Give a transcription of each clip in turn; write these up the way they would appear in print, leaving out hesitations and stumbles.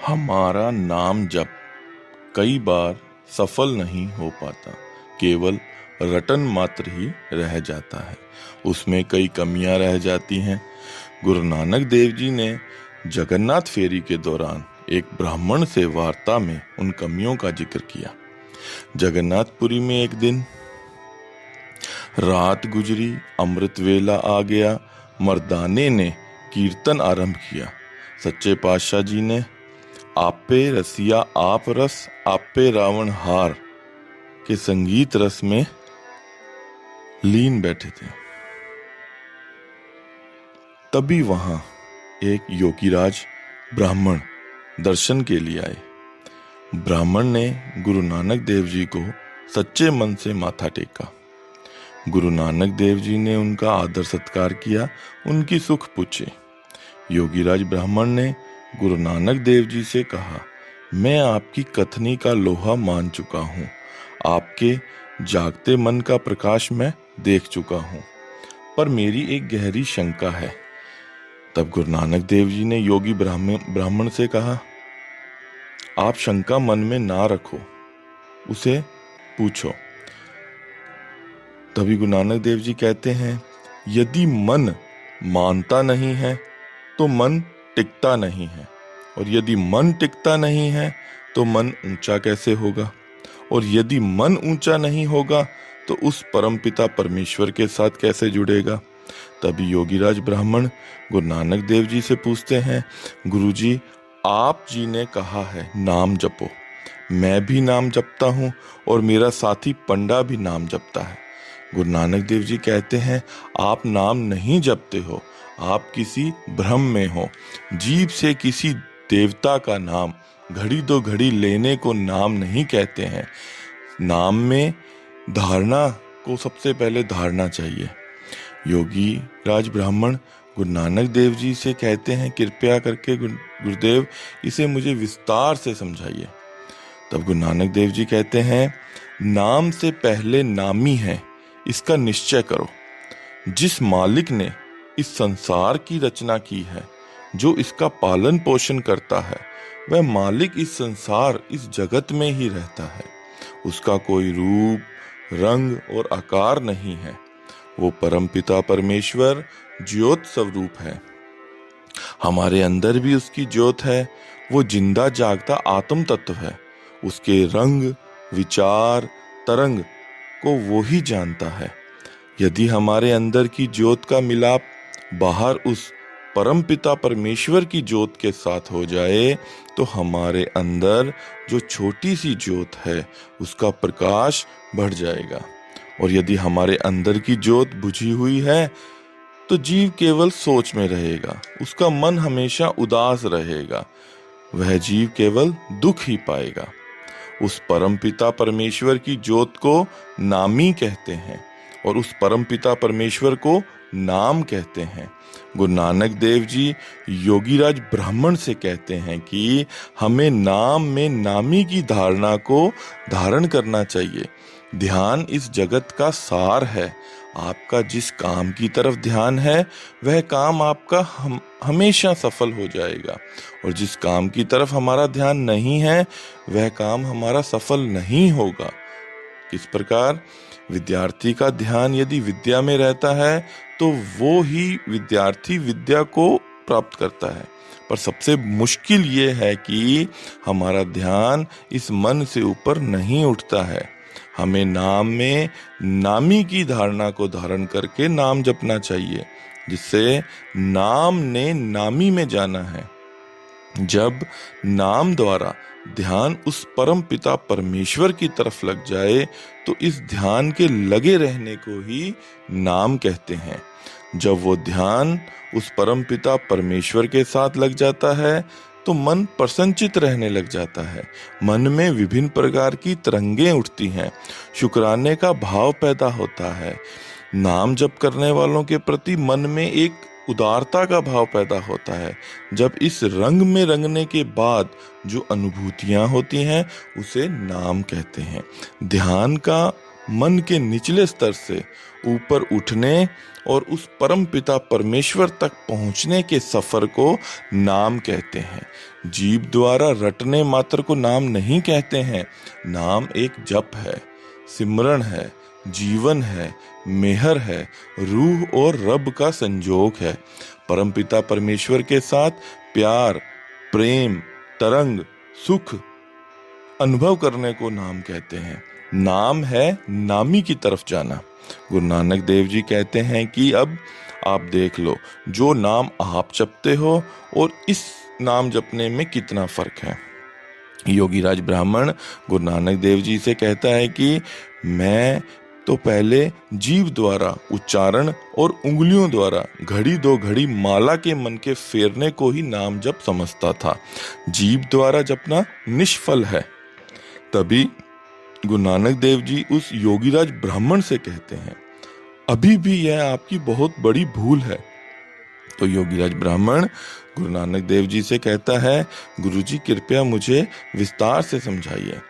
हमारा नाम जप कई बार सफल नहीं हो पाता, केवल रटन मात्र ही रह जाता है। उसमें कई कमियां रह जाती हैं। गुरु नानक देव जी ने जगन्नाथ फेरी के दौरान एक ब्राह्मण से वार्ता में उन कमियों का जिक्र किया। जगन्नाथपुरी में एक दिन रात गुजरी, अमृत वेला आ गया। मर्दाने ने कीर्तन आरंभ किया। सच्चे पातशाह जी ने आपे रसिया आप रस आपे रावण हार के संगीत रस में लीन बैठे थे। तभी वहां एक योगीराज ब्राह्मण दर्शन के लिए आए। ब्राह्मण ने गुरु नानक देव जी को सच्चे मन से माथा टेका। गुरु नानक देव जी ने उनका आदर सत्कार किया, उनकी सुख पूछे। योगीराज ब्राह्मण ने गुरु नानक देव जी से कहा, मैं आपकी कथनी का लोहा मान चुका हूँ, आपके जागते मन का प्रकाश मैं देख चुका हूँ, पर मेरी एक गहरी शंका है। तब गुरु नानक देव जी ने योगी ब्राह्मण से कहा, आप शंका मन में ना रखो, उसे पूछो। तभी गुरु नानक देव जी कहते हैं, यदि मन मानता नहीं है तो मन टिकता नहीं है, और यदि मन टिकता नहीं है तो मन ऊंचा कैसे होगा, और यदि मन ऊंचा नहीं होगा तो उस परमपिता परमेश्वर के साथ कैसे जुड़ेगा। तभी योगीराज ब्राह्मण गुरु नानक देव जी से पूछते हैं, गुरुजी, आप जी ने कहा है नाम जपो। मैं भी नाम जपता हूँ और मेरा साथी पंडा भी नाम जपता है। गुरु नानक देव जी कहते हैं, आप नाम नहीं जपते हो, आप किसी भ्रम में हो। जीभ से किसी देवता का नाम घड़ी दो घड़ी लेने को नाम नहीं कहते हैं। नाम में धारणा को सबसे पहले धारना चाहिए। योगी राज ब्राह्मण गुरु नानक देव जी से कहते हैं, कृपया करके गुरुदेव इसे मुझे विस्तार से समझाइए। तब गुरु नानक देव जी कहते हैं, नाम से पहले नामी है, इसका निश्चय करो। जिस मालिक ने इस संसार की रचना की है, जो इसका पालन पोषण करता है, वह मालिक इस संसार इस जगत में ही रहता है। उसका कोई रूप, रंग और आकार नहीं है। वो परमपिता परमेश्वर ज्योत स्वरूप है। हमारे अंदर भी उसकी ज्योत है। वो जिंदा जागता आत्म तत्व है। उसके रंग, विचार, तरंग को वो ही जानता है। यदि हमारे अंदर की ज्योत का मिलाप बाहर उस परमपिता परमेश्वर की ज्योत के साथ हो जाए तो हमारे अंदर जो छोटी सी ज्योत है उसका प्रकाश बढ़ जाएगा। और यदि हमारे अंदर की ज्योत बुझी हुई है तो जीव केवल सोच में रहेगा, उसका मन हमेशा उदास रहेगा, वह जीव केवल दुख ही पाएगा। उस परमपिता परमेश्वर की ज्योत को नामी कहते हैं और उस परमपिता परमेश्वर को नाम कहते हैं। गुरु नानक देव जी योगीराज ब्राह्मण से कहते हैं कि हमें नाम में नामी की धारणा को धारण करना चाहिए। ध्यान इस जगत का सार है। आपका जिस काम की तरफ ध्यान है वह काम आपका हमेशा सफल हो जाएगा, और जिस काम की तरफ हमारा ध्यान नहीं है वह काम हमारा सफल नहीं होगा। किस प्रकार? विद्यार्थी का ध्यान यदि विद्या में रहता है तो वो ही विद्यार्थी विद्या को प्राप्त करता है। पर सबसे मुश्किल ये है कि हमारा ध्यान इस मन से ऊपर नहीं उठता है। हमें नाम में नामी की धारणा को धारण करके नाम जपना चाहिए, जिससे नाम ने नामी में जाना है। जब नाम द्वारा ध्यान उस परम पिता परमेश्वर की तरफ लग जाए तो इस ध्यान के लगे रहने को ही नाम कहते हैं। जब वो ध्यान उस परम पिता परमेश्वर के साथ लग जाता है तो मन प्रसन्नचित रहने लग जाता है। मन में विभिन्न प्रकार की तरंगें उठती हैं, शुक्राने का भाव पैदा होता है। नाम जप करने वालों के प्रति मन में एक उदारता का भाव पैदा होता है। जब इस रंग में रंगने के बाद जो अनुभूतियां होती हैं उसे नाम कहते हैं। ध्यान का मन के निचले स्तर से ऊपर उठने और उस परम पिता परमेश्वर तक पहुंचने के सफर को नाम कहते हैं। जीभ द्वारा रटने मात्र को नाम नहीं कहते हैं। नाम एक जप है, सिमरन है, जीवन है, मेहर है, रूह और रब का संजोग है। परमपिता परमेश्वर के साथ प्यार, प्रेम, तरंग, सुख अनुभव करने को नाम कहते हैं। नाम है नामी की तरफ जाना। गुरु नानक देव जी कहते हैं कि अब आप देख लो, जो नाम आप जपते हो और इस नाम जपने में कितना फर्क है। योगीराज ब्राह्मण गुरु नानक देव जी से कहता है कि मैं तो पहले जीव द्वारा उच्चारण और उंगलियों द्वारा घड़ी दो घड़ी माला के मन के फेरने को ही नाम जप समझता था। जीव द्वारा जपना निष्फल है। तभी गुरु नानक देव जी उस योगीराज ब्राह्मण से कहते हैं, अभी भी यह आपकी बहुत बड़ी भूल है। तो योगीराज ब्राह्मण गुरु नानक देव जी से कहता है, गुरुजी कृपया मुझे विस्तार से समझाइए।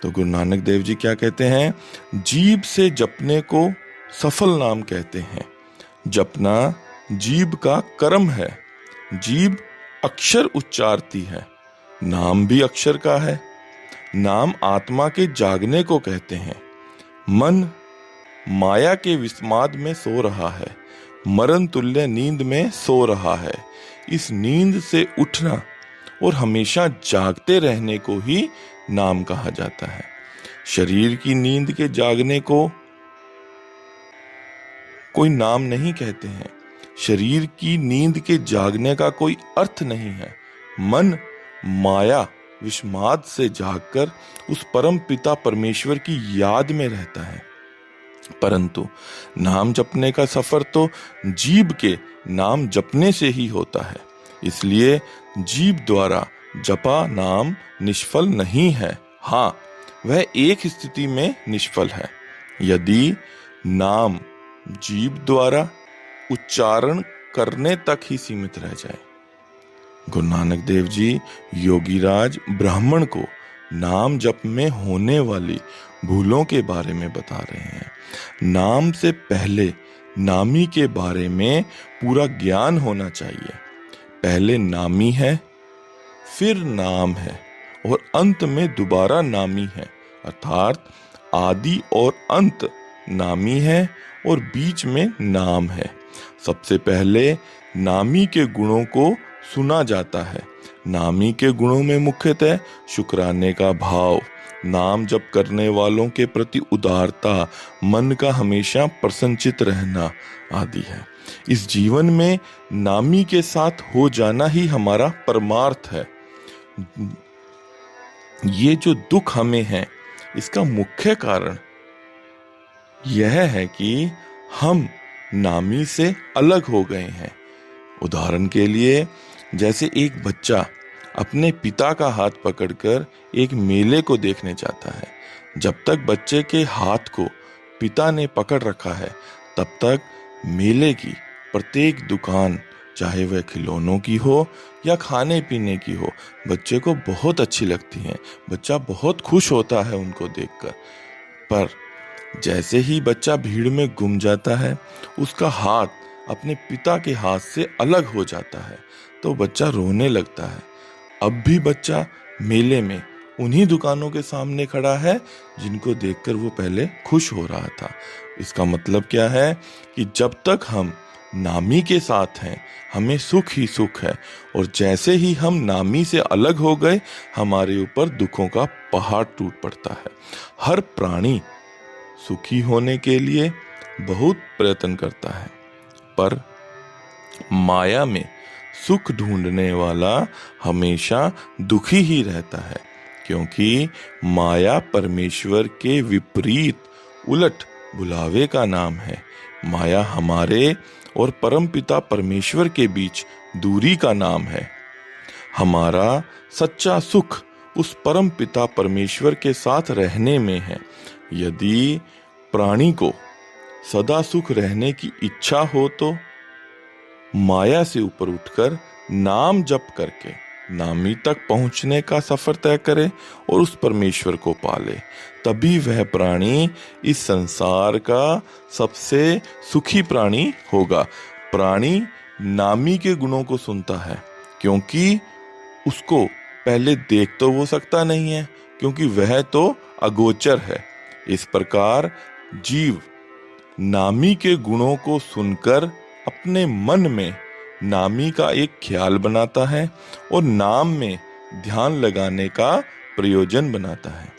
तो गुरु नानक देव जी क्या कहते हैं, जीभ से जपने को सफल नाम कहते हैं। जपना जीभ का कर्म है। जीभ अक्षर उच्चारती है, नाम भी अक्षर का है। नाम आत्मा के जागने को कहते हैं। मन माया के विस्माद में सो रहा है, मरण तुल्य नींद में सो रहा है। इस नींद से उठना और हमेशा जागते रहने को ही नाम कहा जाता है। शरीर की नींद के जागने को कोई नाम नहीं कहते हैं। शरीर की नींद के जागने का कोई अर्थ नहीं है। मन माया विस्माद से जागकर उस परम पिता परमेश्वर की याद में रहता है। परंतु नाम जपने का सफर तो जीभ के नाम जपने से ही होता है। इसलिए जीभ द्वारा जपा नाम निष्फल नहीं है। हाँ, वह एक स्थिति में निष्फल है, यदि नाम जीभ द्वारा उच्चारण करने तक ही सीमित रह जाए। गुरु नानक देव जी योगीराज ब्राह्मण को नाम जप में होने वाली भूलों के बारे में बता रहे हैं। नाम से पहले नामी के बारे में पूरा ज्ञान होना चाहिए। पहले नामी है, फिर नाम है और अंत में दोबारा नामी है। अर्थात आदि और अंत नामी है और बीच में नाम है। सबसे पहले नामी के गुणों को सुना जाता है। नामी के गुणों में मुख्यतः शुक्राने का भाव, नाम जप करने वालों के प्रति उदारता, मन का हमेशा प्रसन्नचित रहना आदि है। इस जीवन में नामी के साथ हो जाना ही हमारा परमार्थ है। ये जो दुख हमें है, इसका मुख्य कारण यह है कि हम नामी से अलग हो गए हैं। उदाहरण के लिए, जैसे एक बच्चा अपने पिता का हाथ पकड़कर एक मेले को देखने जाता है। जब तक बच्चे के हाथ को पिता ने पकड़ रखा है, तब तक मेले की प्रत्येक दुकान, चाहे वह खिलौनों की हो या खाने पीने की हो, बच्चे को बहुत अच्छी लगती है। बच्चा बहुत खुश होता है उनको देखकर। पर जैसे ही बच्चा भीड़ में गुम जाता है, उसका हाथ अपने पिता के हाथ से अलग हो जाता है, तो बच्चा रोने लगता है। अब भी बच्चा मेले में उन्हीं दुकानों के सामने खड़ा है जिनको देखकर वो पहले खुश हो रहा था। इसका मतलब क्या है कि जब तक हम नामी के साथ हैं, हमें सुख ही सुख है, और जैसे ही हम नामी से अलग हो गए, हमारे ऊपर दुखों का पहाड़ टूट पड़ता है। हर प्राणी सुखी होने के लिए बहुत प्रयत्न करता है, पर माया में सुख ढूंढने वाला हमेशा दुखी ही रहता है, क्योंकि माया परमेश्वर के विपरीत उलट बुलावे का नाम है। माया हमारे और परमपिता परमेश्वर के बीच दूरी का नाम है। हमारा सच्चा सुख उस परमपिता परमेश्वर के साथ रहने में है। यदि प्राणी को सदा सुख रहने की इच्छा हो, तो माया से ऊपर उठकर नाम जप करके नामी तक पहुंचने का सफर तय करे और उस परमेश्वर को पाले, तभी वह प्राणी इस संसार का सबसे सुखी प्राणी होगा। प्राणी नामी के गुणों को सुनता है, क्योंकि उसको पहले देख तो वो सकता नहीं है, क्योंकि वह तो अगोचर है। इस प्रकार जीव नामी के गुणों को सुनकर अपने मन में नामी का एक ख्याल बनाता है और नाम में ध्यान लगाने का प्रयोजन बनाता है।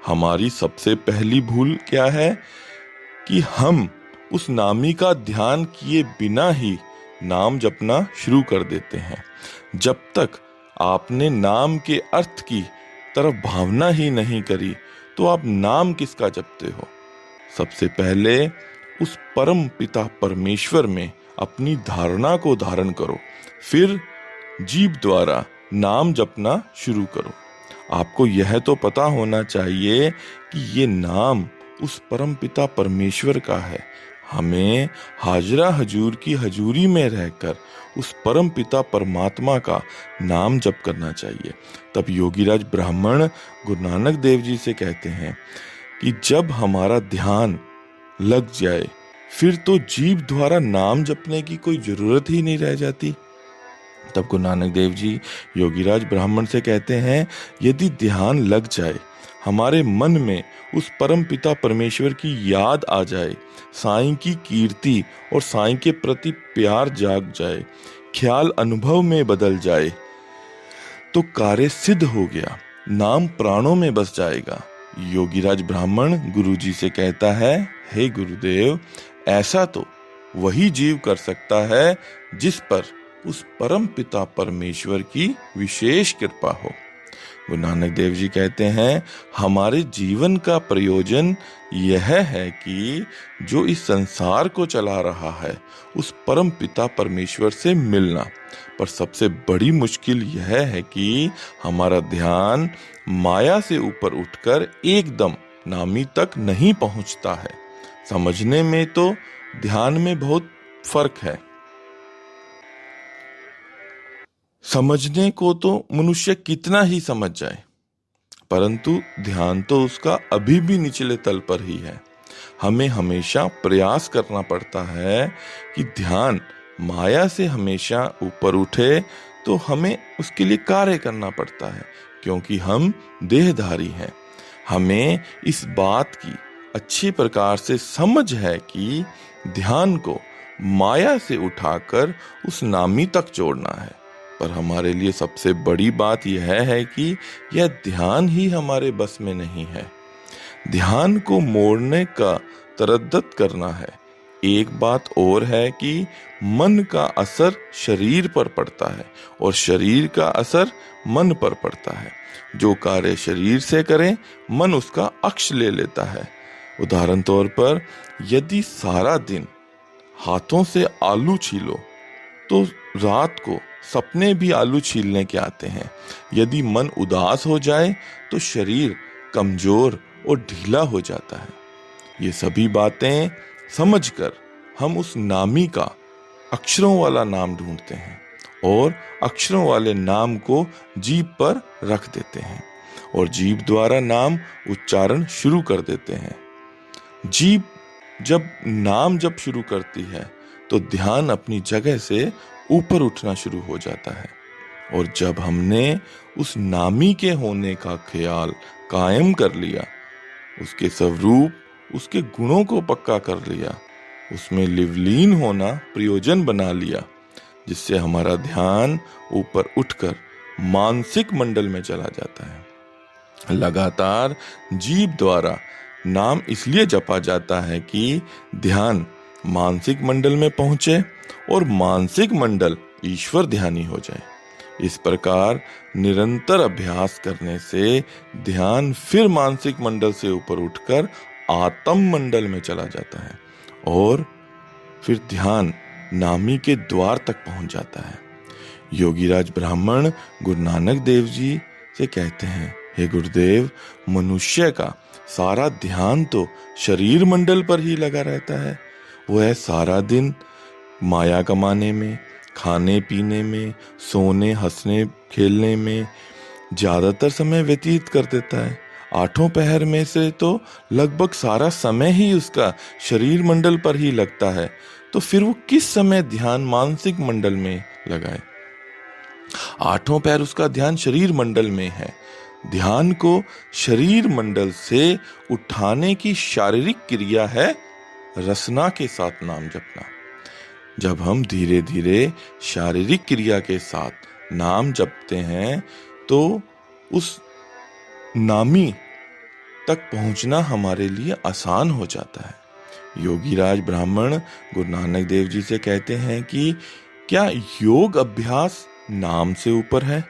हमारी सबसे पहली भूल क्या है कि हम उस नामी का ध्यान किए बिना ही नाम जपना शुरू कर देते हैं। जब तक आपने नाम के अर्थ की तरफ भावना ही नहीं करी तो आप नाम किसका जपते हो। सबसे पहले उस परम पिता परमेश्वर में अपनी धारणा को धारण करो, फिर जीभ द्वारा नाम जपना शुरू करो। आपको यह तो पता होना चाहिए कि ये नाम उस परम पिता परमेश्वर का है। हमें हाजरा हजूर की हजूरी में रहकर उस परम पिता परमात्मा का नाम जप करना चाहिए। तब योगीराज ब्राह्मण गुरु नानक देव जी से कहते हैं कि जब हमारा ध्यान लग जाए फिर तो जीभ द्वारा नाम जपने की कोई जरूरत ही नहीं रह जाती। तब गुरु नानक देव जी योगीराज ब्राह्मण से कहते हैं, यदि ध्यान लग जाए, हमारे मन में उस परम पिता परमेश्वर की याद आ जाए, साईं की कीर्ति और साईं के प्रति प्यार जाग जाए, ख्याल अनुभव में बदल जाए, तो कार्य सिद्ध हो गया, नाम प्राणों में बस जाएगा। योगीराज ब्राह्मण गुरु जी से कहता है, हे गुरुदेव, ऐसा तो वही जीव कर सकता है जिस पर उस परम पिता परमेश्वर की विशेष कृपा हो। गुरु नानक देव जी कहते हैं, हमारे जीवन का प्रयोजन यह है कि जो इस संसार को चला रहा है उस परम पिता परमेश्वर से मिलना। पर सबसे बड़ी मुश्किल यह है कि हमारा ध्यान माया से ऊपर उठकर एकदम नामी तक नहीं पहुंचता है। समझने में तो ध्यान में बहुत फर्क है। समझने को तो मनुष्य कितना ही समझ जाए, परंतु ध्यान तो उसका अभी भी निचले तल पर ही है। हमें हमेशा प्रयास करना पड़ता है कि ध्यान माया से हमेशा ऊपर उठे, तो हमें उसके लिए कार्य करना पड़ता है, क्योंकि हम देहधारी हैं। हमें इस बात की अच्छी प्रकार से समझ है कि ध्यान को माया से उठाकर उस नामी तक जोड़ना है। पर हमारे लिए सबसे बड़ी बात यह है कि यह ध्यान ही हमारे बस में नहीं है। ध्यान को मोड़ने का तरद्दत करना है। एक बात और है कि मन का असर शरीर पर पड़ता है और शरीर का असर मन पर पड़ता है। जो कार्य शरीर से करें, मन उसका अक्ष ले लेता है। उदाहरण तौर पर, यदि सारा दिन हाथों से आलू छीलो तो रात को सपने भी आलू छीलने के आते हैं। यदि मन उदास हो जाए तो शरीर कमजोर और ढीला हो जाता है। ये सभी बातें समझकर हम उस नामी का अक्षरों वाला नाम ढूंढते हैं और अक्षरों वाले नाम को जीभ पर रख देते हैं और जीभ द्वारा नाम उच्चारण शुरू कर देते हैं। जीभ जब नाम जब शुरू करती है तो ध्यान अपनी जगह से ऊपर उठना शुरू हो जाता है। और जब हमने उस नामी के होने का ख्याल कायम कर लिया, उसके स्वरूप, उसके गुणों को पक्का कर लिया, उसमें लिवलीन होना प्रयोजन बना लिया, जिससे हमारा ध्यान ऊपर उठकर मानसिक मंडल में चला जाता है। लगातार जीभ द्वारा नाम इसलिए जपा जाता है कि ध्यान मानसिक मंडल में पहुंचे और मानसिक मंडल ईश्वर ध्यानी हो जाए। इस प्रकार निरंतर अभ्यास करने से ध्यान फिर मानसिक मंडल से ऊपर उठकर आत्म मंडल में चला जाता है और फिर ध्यान नामी के द्वार तक पहुंच जाता है। योगीराज ब्राह्मण गुरु नानक देव जी से कहते हैं, हे गुरुदेव, मनुष्य का सारा ध्यान तो शरीर मंडल पर ही लगा रहता है। वह सारा दिन माया कमाने में, खाने पीने में, सोने, हंसने खेलने में ज्यादातर समय व्यतीत कर देता है। आठों पहर में से तो लगभग सारा समय ही उसका शरीर मंडल पर ही लगता है, तो फिर वो किस समय ध्यान मानसिक मंडल में लगाए? आठों पैर उसका ध्यान शरीर मंडल में है। ध्यान को शरीर मंडल से उठाने की शारीरिक क्रिया है रसना के साथ नाम जपना। जब हम धीरे धीरे शारीरिक क्रिया के साथ नाम जपते हैं तो उस नामी तक पहुंचना हमारे लिए आसान हो जाता है। योगीराज ब्राह्मण गुरु नानक देव जी से कहते हैं कि क्या योग अभ्यास नाम से ऊपर है?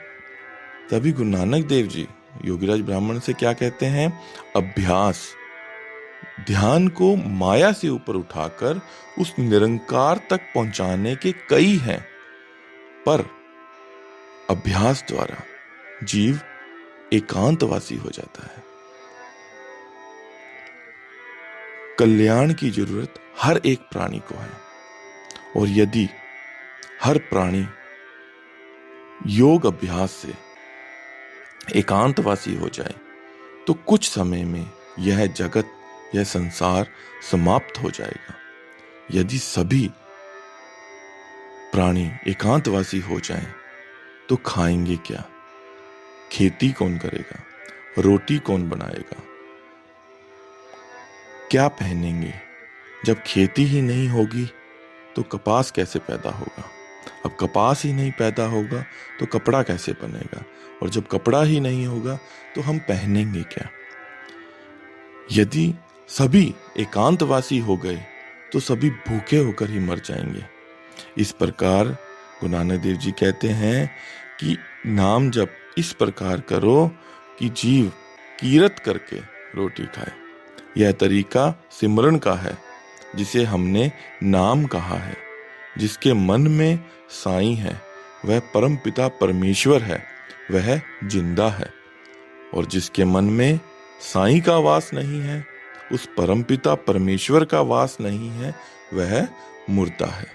तभी गुरु नानक देव जी योगीराज ब्राह्मण से क्या कहते हैं? अभ्यास, ध्यान को माया से ऊपर उठाकर उस निरंकार तक पहुंचाने के कई हैं, पर अभ्यास द्वारा जीव एकांतवासी हो जाता है। कल्याण की जरूरत हर एक प्राणी को है, और यदि हर प्राणी योग अभ्यास से एकांतवासी हो जाए तो कुछ समय में यह जगत, यह संसार समाप्त हो जाएगा। यदि सभी प्राणी एकांतवासी हो जाएं तो खाएंगे क्या? खेती कौन करेगा? रोटी कौन बनाएगा? क्या पहनेंगे? जब खेती ही नहीं होगी तो कपास कैसे पैदा होगा? अब कपास ही नहीं पैदा होगा तो कपड़ा कैसे बनेगा? और जब कपड़ा ही नहीं होगा तो हम पहनेंगे क्या? यदि सभी एकांतवासी हो गए तो सभी भूखे होकर ही मर जाएंगे। इस प्रकार गुरु नानक देव जी कहते हैं कि नाम जप इस प्रकार करो कि जीव कीरत करके रोटी खाए। यह तरीका सिमरन का है जिसे हमने नाम कहा है। जिसके मन में साईं है वह परम पिता परमेश्वर है, वह जिंदा है। और जिसके मन में साईं का वास नहीं है, उस परमपिता परमेश्वर का वास नहीं है, वह मुर्दा है।